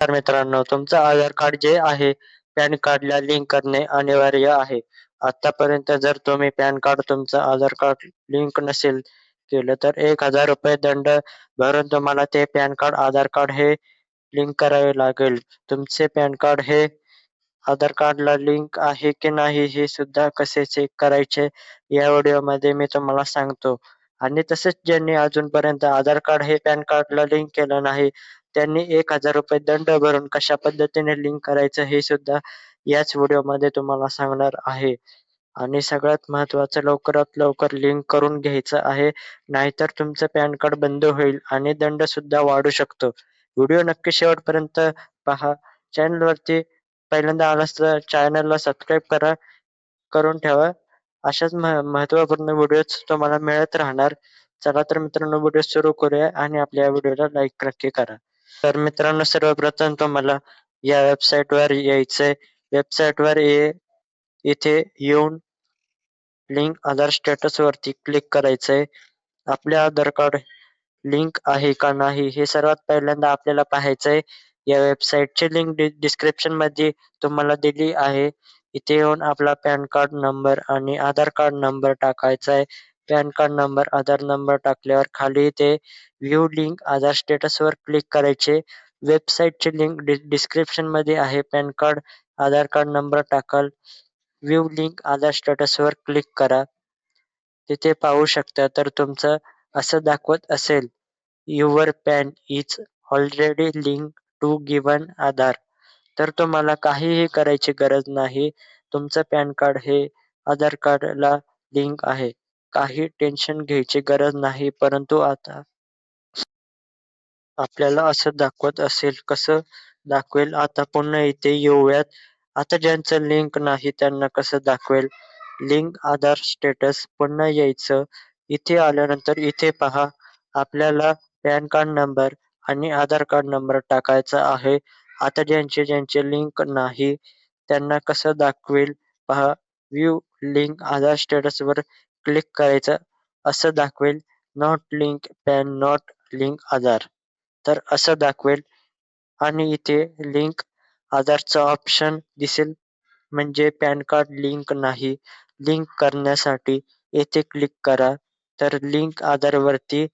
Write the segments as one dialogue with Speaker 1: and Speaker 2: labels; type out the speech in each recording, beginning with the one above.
Speaker 1: तर मित्रांनो, तुमचं आधार कार्ड जे आहे, पॅन कार्डला लिंक करणे अनिवार्य आहे. आतापर्यंत जर तुम्ही पॅन कार्ड तुमचं आधार कार्ड लिंक नसेल केलं, तर ₹1000 दंड भरून तुम्हाला ते पॅन कार्ड, आधार कार्ड हे लिंक करावे लागेल. तुमचे पॅन कार्ड हे आधार कार्डला लिंक आहे की नाही हे सुद्धा कसे चेक करायचे या व्हिडिओमध्ये मी तुम्हाला सांगतो. आणि तसेच ज्यांनी अजूनपर्यंत आधार कार्ड हे पॅन कार्डला लिंक केलं नाही, त्यांनी ₹1000 दंड भरून कशा पद्धतीने लिंक करायचं हे सुद्धा याच व्हिडिओमध्ये तुम्हाला सांगणार आहे. आणि सगळ्यात महत्त्वाचं लवकरात लवकर लिंक करून घ्यायचं आहे. नाहीतर तुमचं पॅन कार्ड बंद होईल आणि दंड सुद्धा वाढू शकतो. व्हिडिओ नक्की शेवटपर्यंत पहा. चॅनलवरती पहिल्यांदा आलास तर चॅनलला सबस्क्राईब करून ठेवा. अशाच महत्त्वपूर्ण व्हिडिओज तुम्हाला मिळत राहणार. चला तर मित्रांनो व्हिडिओ सुरू करूया आणि आपल्या व्हिडिओला लाईक नक्की करा. तर मित्रांनो सर्वप्रथम तुम्हाला या वेबसाईटवर यायचंय. वेबसाईटवर इथे येऊन लिंक आधार स्टेटसवरती क्लिक करायचंय. आपले आधार कार्ड लिंक आहे का नाही हे सर्वात पहिल्यांदा आपल्याला पाहायचंय. या वेबसाईटची लिंक डिस्क्रिप्शनमध्ये तुम्हाला दिली आहे. इथे येऊन आपला पॅन कार्ड नंबर आणि आधार कार्ड नंबर टाकायचा आहे. PAN card number, Aadhaar number टाकल्यावर खाली इथे व्ह्यू लिंक आधार स्टेटसवर क्लिक करायचे. वेबसाईटची लिंक डिस्क्रिप्शनमध्ये आहे. PAN card, Aadhaar card number टाकाल. व्ह्यू लिंक आधार स्टेटसवर क्लिक करा. तिथे पाहू शकता तर तुमचं असं दाखवत असेल, your PAN is already linked to given Aadhaar. तर तुम्हाला काहीही करायची गरज नाही. तुमचं पॅन कार्ड हे आधार कार्डला लिंक आहे. काही टेन्शन घ्यायची गरज नाही. परंतु आता आपल्याला असं दाखवत असेल, कसं दाखवेल आता पुन्हा इथे येऊयात. आता ज्यांचं लिंक नाही त्यांना कसं दाखवेल? लिंक आधार स्टेटस पुन्हा यायचं. इथे आल्यानंतर इथे पहा आपल्याला पॅन कार्ड नंबर आणि आधार कार्ड नंबर टाकायचा आहे. आता ज्यांचे लिंक नाही त्यांना कसं दाखवेल पहा. व्ह्यू लिंक आधार स्टेटसवर क्लिक करायचं. असं दाखवेल not link PAN, not link Aadhaar. तर असं दाखवेल आणि इथे लिंक आधारचा ऑप्शन दिसेल. म्हणजे पॅन कार्ड लिंक नाही. लिंक करण्यासाठी येथे क्लिक करा. तर लिंक आधारवरती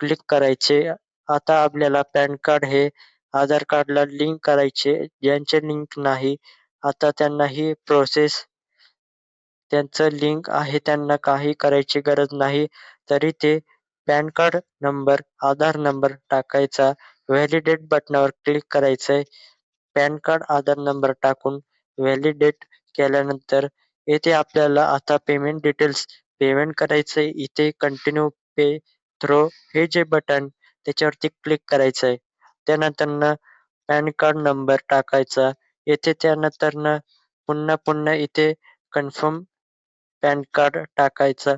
Speaker 1: क्लिक करायचे. आता आपल्याला पॅन कार्ड हे आधार कार्डला लिंक करायचे. ज्यांचे लिंक नाही आता त्यांना ही प्रोसेस त्यांचं लिंक आहे त्यांना काही करायची गरज नाही. तरी ते pan card number, Aadhaar number टाकायचा. व्हॅलिडेट बटनावर क्लिक करायचंय. पॅन कार्ड, आधार नंबर टाकून व्हॅलिडेट केल्यानंतर येथे आपल्याला आता पेमेंट डिटेल्स पेमेंट करायचंय. इथे कंटिन्यू पे थ्रू हे जे बटन त्याच्यावरती क्लिक करायचंय. त्यानंतरनं पॅन कार्ड नंबर टाकायचा. येथे त्यानंतरनं पुन्हा इथे कन्फर्म पॅन कार्ड टाकायचा.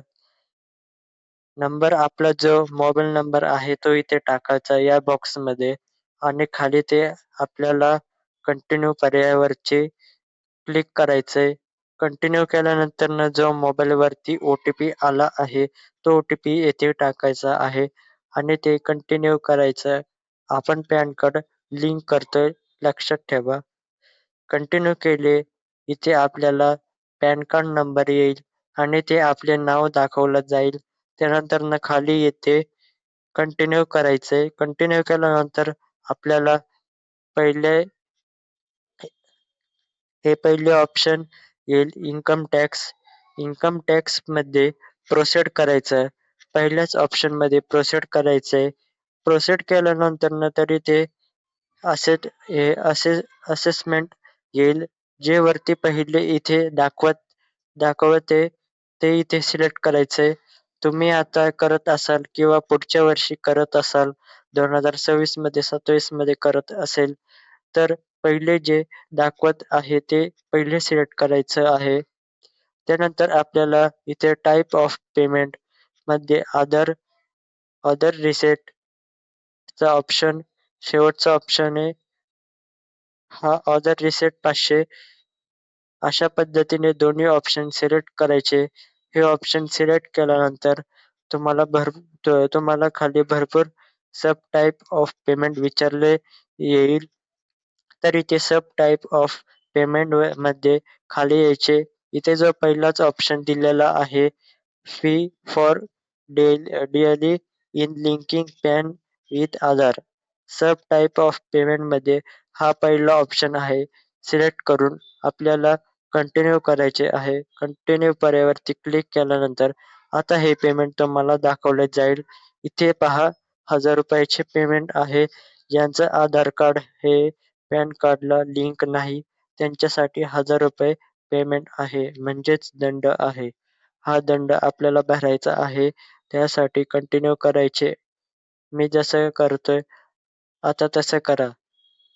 Speaker 1: नंबर आपला जो मोबाईल नंबर आहे तो इथे टाकायचा या बॉक्समध्ये आणि खाली ते आपल्याला कंटिन्यू पर्यायावरती क्लिक करायचंय. कंटिन्यू केल्यानंतरनं जो मोबाईलवरती ओ-टी-पी आला आहे, तो ओ-टी-पी येथे टाकायचा आहे आणि ते कंटिन्यू करायचं. आपण पॅन कार्ड लिंक करतोय लक्षात ठेवा. कंटिन्यू केले. इथे आपल्याला पॅन कार्ड नंबर येईल आणि ते आपले नाव दाखवलं जाईल. त्यानंतरनं खाली येथे कंटिन्यू करायचंय. कंटिन्यू केल्यानंतर आपल्याला पहिले पहिले ऑप्शन येईल इन्कम टॅक्स. इन्कम टॅक्समध्ये प्रोसीड करायचं. पहिल्याच ऑप्शनमध्ये प्रोसीड करायचंय. प्रोसीड केल्यानंतरनं तरी ते असेसमेंट येईल. जे वरती पहिले इथे दाखवते ते इथे सिलेक्ट करायचंय. तुम्ही आता करत असाल किंवा पुढच्या वर्षी करत असाल 2026 मध्ये 27 मध्ये करत असेल तर पहिले जे दाखवत आहे ते पहिले सिलेक्ट करायचं आहे. त्यानंतर आपल्याला इथे टाइप ऑफ पेमेंट मध्ये अदर रिसेटचा ऑप्शन शेवटचा ऑप्शन आहे. हा अदर रिसेट 500 अशा पद्धतीने दोन्ही ऑप्शन सिलेक्ट करायचे. हे ऑप्शन सिलेक्ट केल्यानंतर तुम्हाला खाली भरपूर सब टाइप ऑफ पेमेंट विचारले येईल. तर इथे सब टाइप ऑफ पेमेंट मध्ये खाली यायचे. इथे जो पहिलाच ऑप्शन दिलेला आहे fee for daily in linking pan with Aadhaar. Sub type of पेमेंटमध्ये हा पहिला ऑप्शन आहे. सिलेक्ट करून आपल्याला कंटिन्यू करायचे आहे. कंटिन्यू पर्यायावरती क्लिक केल्यानंतर आता हे पेमेंट तुम्हाला दाखवले जाईल. इथे पहा ₹1000 पेमेंट आहे. ज्यांचं आधार कार्ड हे पॅन कार्डला लिंक नाही त्यांच्यासाठी ₹1000 पेमेंट आहे म्हणजेच दंड आहे. हा दंड आपल्याला भरायचा आहे. त्यासाठी कंटिन्यू करायचे. मी जसं करतोय आता तसं करा.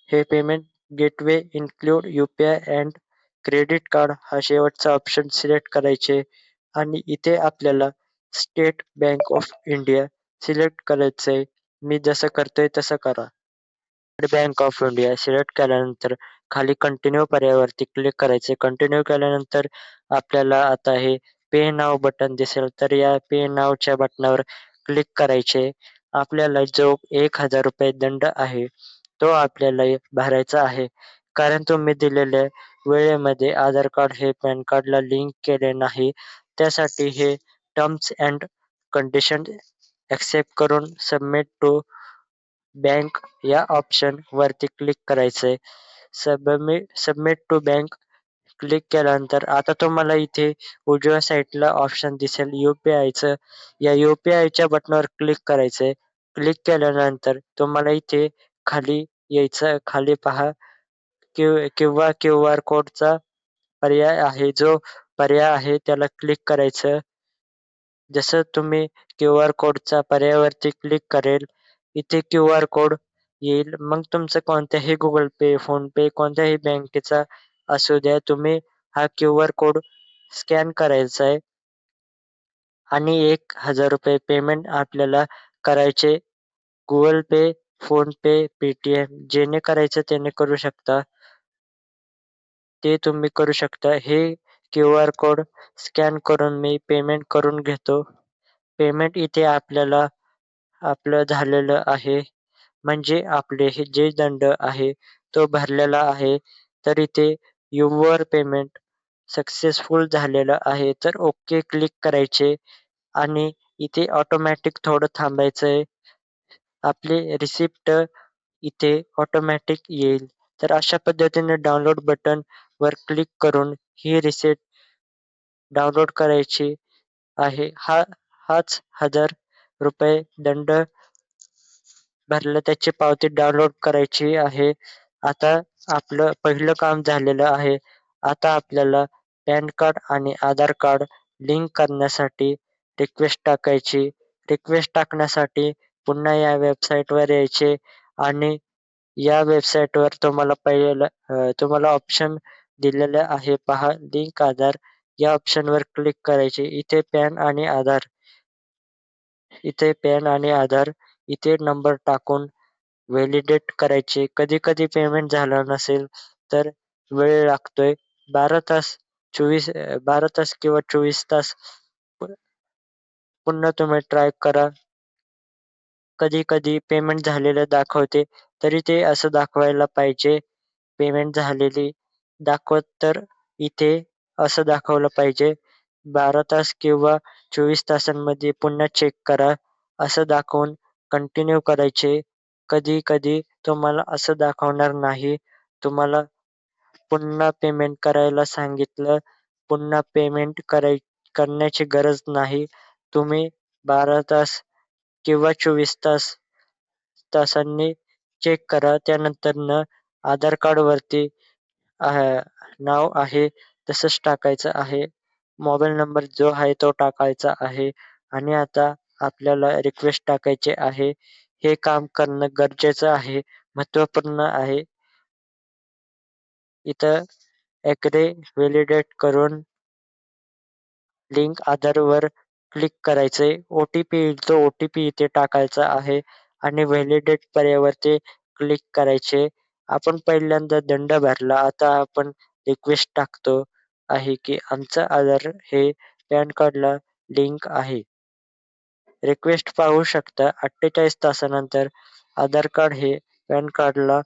Speaker 1: हे payment gateway include UPI and credit card हा शेवटचा ऑप्शन सिलेक्ट करायचे आणि इथे आपल्याला state bank of India select करायचंय. मी जसं करतोय तसं करा. State bank of India select केल्यानंतर खाली कंटिन्यू पर्यायावरती क्लिक करायचे. कंटिन्यू केल्यानंतर आपल्याला आता हे पे नाव बटन दिसेल तर या पे नावच्या बटनावर क्लिक करायचे. आपल्याला जो ₹1000 दंड आहे तो आपल्याला भरायचा आहे. कारण तुम्ही दिलेल्या वेळेमध्ये आधार कार्ड हे पॅन कार्डला लिंक केले नाही. त्यासाठी हे टर्म्स अँड कंडिशन एक्सेप्ट करून सबमिट टू बँक या ऑप्शन वरती क्लिक करायचंय. सबमिट टू बँक क्लिक केल्यानंतर आता तुम्हाला इथे उजव्या साईडला ऑप्शन दिसेल यू-पी-आयचं. या यू-पी-आयच्या बटनावर क्लिक करायचंय. क्लिक केल्यानंतर तुम्हाला इथे खाली यायचं. खाली पहा किंवा क्यूआर कोडचा पर्याय आहे. जो पर्याय आहे त्याला क्लिक करायचं. जसं तुम्ही क्यूआर कोडच्या पर्यायावरती क्लिक करेल, इथे क्यूआर कोड येईल. मग तुमचं कोणत्याही Google Pay, PhonePe कोणत्याही बँकेचा असू द्या, तुम्ही हा क्यूआर कोड स्कॅन करायचा आहे आणि ₹1000 पेमेंट आपल्याला करायचे. Google Pay, PhonePe, Paytm ज्याने करायचं त्याने करू शकता. ते तुम्ही करू शकता. हे क्यूआर कोड स्कॅन करून मी पेमेंट करून घेतो. पेमेंट इथे आपल्याला आपलं झालेलं आहे. म्हणजे आपले हे जे दंड आहे तो भरलेला आहे. तर इथे युवर पेमेंट सक्सेसफुल झालेलं आहे. तर ओके क्लिक करायचे आणि इथे ऑटोमॅटिक थोडं थांबायचंय. आपली रिसिप्ट इथे ऑटोमॅटिक येईल. तर अशा पद्धतीने डाउनलोड बटनवर क्लिक करून ही रिसिप्ट डाउनलोड करायची आहे. हाच ₹1000 दंड भरला त्याची पावती डाउनलोड करायची आहे. आता आपलं पहिलं काम झालेलं आहे. आता आपल्याला पॅन कार्ड आणि आधार कार्ड लिंक करण्यासाठी रिक्वेस्ट टाकायची. रिक्वेस्ट टाकण्यासाठी पुन्हा या वेबसाईटवर यायचे आणि या वेबसाईटवर तुम्हाला ऑप्शन दिलेलं आहे पहा लिंक आधार या ऑप्शनवर क्लिक करायचे. इथे पॅन आणि आधार इथे नंबर टाकून व्हॅलिडेट करायचे. कधी-कधी पेमेंट झालं नसेल तर वेळ लागतोय. 12 तास 12 तास किंवा 24 तास प पुन्हा तुम्ही ट्राय करा. कधी-कधी पेमेंट झालेलं दाखवते, तरी ते असं दाखवायला पाहिजे. पेमेंट झालेली दाखवत तर इथे असं दाखवलं पाहिजे. 12 तास किंवा 24 तासांमध्ये पुन्हा चेक करा, असं दाखवून कंटिन्यू करायचे. कधी-कधी तुम्हाला असं दाखवणार नाही. तुम्हाला पुन्हा पेमेंट करायला सांगितलं. पुन्हा पेमेंट करण्याची गरज नाही. तुम्ही 12 तास किंवा 24 तासांनी चेक करा. त्यानंतरनं आधार कार्डवरती अ, नाव आहे तसंच टाकायचं आहे. मोबाईल नंबर जो आहे तो टाकायचा आहे आणि आता आपल्याला रिक्वेस्ट टाकायची आहे. हे काम करणं गरजेचं आहे, महत्त्वपूर्ण आहे. इथं ॲग्री व्हॅलिडेट करून लिंक आधारवर क्लिक करायचंय. ओ-टी-पी येईल तो ओ-टी-पी इथे टाकायचा आहे आणि व्हॅलिडेट पर्यायावरती क्लिक करायचे. आपण पहिल्यांदा दंड भरला. आता आपण रिक्वेस्ट टाकतो आहे की आमचं आधार हे पॅन कार्डला लिंक आहे. रिक्वेस्ट पाहू शकता 48 तासानंतर आधार कार्ड हे पॅन कार्डला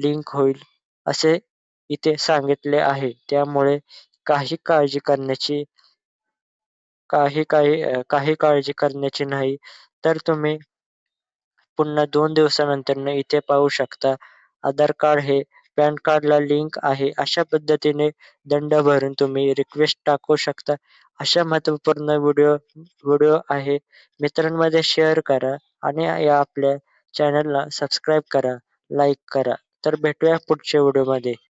Speaker 1: लिंक होईल. असे इथे सांगितले आहे. त्यामुळे काही काळजी करण्याची काही काळजी करण्याची नाही. तर तुम्ही पुन्हा 2 दिवसानंतर इथे पाहू शकता. आधार कार्ड हे पॅन कार्डला लिंक आहे. अशा पद्धतीने दंड भरून तुम्ही रिक्वेस्ट टाकू शकता. अशा महत्त्वपूर्ण व्हिडिओ आहे. मित्रांमध्ये शेअर करा आणि या आपल्या चॅनलला सबस्क्राईब करा, लाईक करा. तर भेटूया पुढच्या व्हिडिओमध्ये.